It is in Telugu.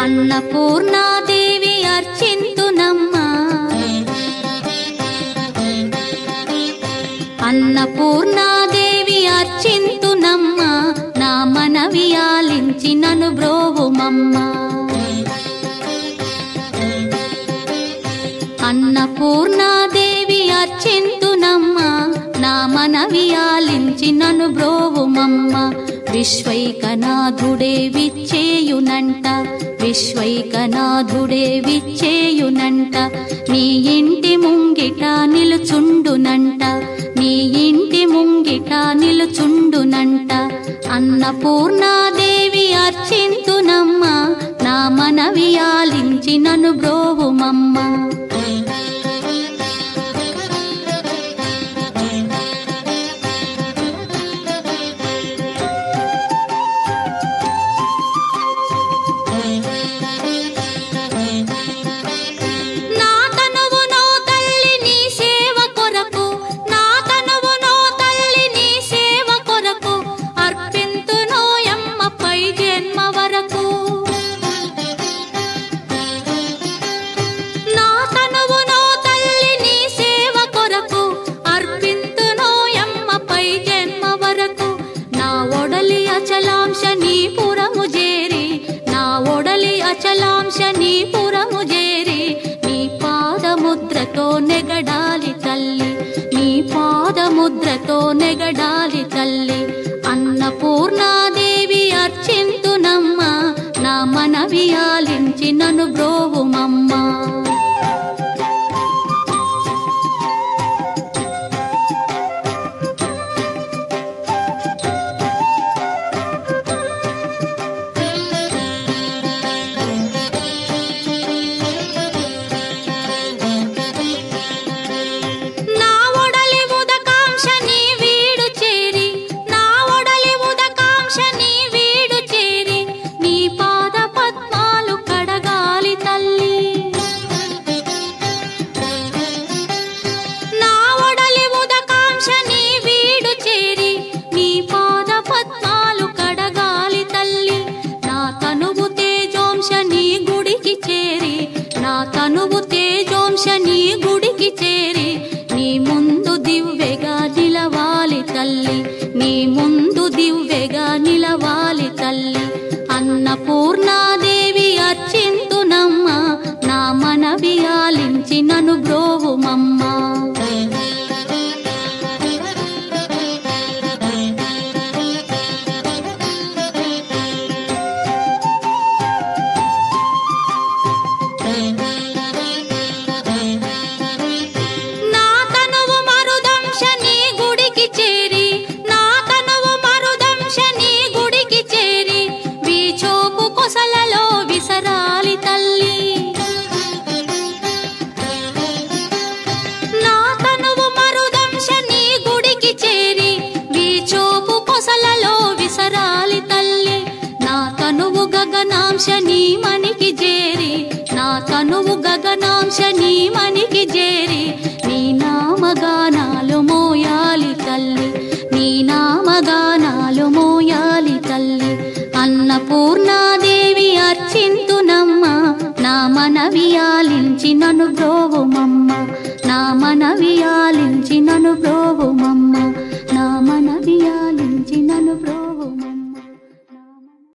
అన్నపూర్ణాదేవి అర్చింతునమ్మా, అన్నపూర్ణాదేవి అర్చింతునమ్మా, నా మనవి ఆలించి నన్ను బ్రోవుమమ్మా. అన్నపూర్ణాదేవి అర్చింతునమ్మా, నా మనవి ఆలించి నన్ను బ్రోవుమమ్మా. విశ్వైకనాథుడే విచ్చేయునంట, విశ్వైకనాథుడే విచ్చేయునంట, నీ ఇంటి ముంగిట నిలుచుండునంట, నీ ఇంటి ముంగిట నిలుచుండునంట. అన్నపూర్ణాదేవి అర్చింతునమ్మా, నా మనవి ఆలించి నన్ను బ్రోవుమమ్మా. అచలాంశనీపురము చేరి నీ పాదముద్రతో నెగడాలి తల్లి, నీ పాదముద్రతో నెగడాలి తల్లి. అన్నపూర్ణాదేవి అర్చింతునమ్మా, నా మనవి ఆలించి నన్ను బ్రోవుమమ్మా. తనువు తేజోంశని గుడికి చేరి నీ ముందు దివ్వెగా నిలవాలి తల్లి, నీ ముందు దివ్వెగా నిలవాలి తల్లి. అన్నపూర్ణాదేవి అర్చింతునమ్మా, నా మనవి ఆలించి నన్ను బ్రోవుమమ్మా. గగనాంశని మనికి చేరి, నా తనువు గగనాంశని మనికి చేరి నీ నామగానాలు మోయాలి తల్లి, నీ నామగానాలు మోయాలి తల్లి. అన్నపూర్ణాదేవి అర్చింతునమ్మా, నా మనవి ఆలించి నన్ను బ్రోవుమమ్మా, నా మనవి ఆలించి నన్ను బ్రోవుమమ్మా.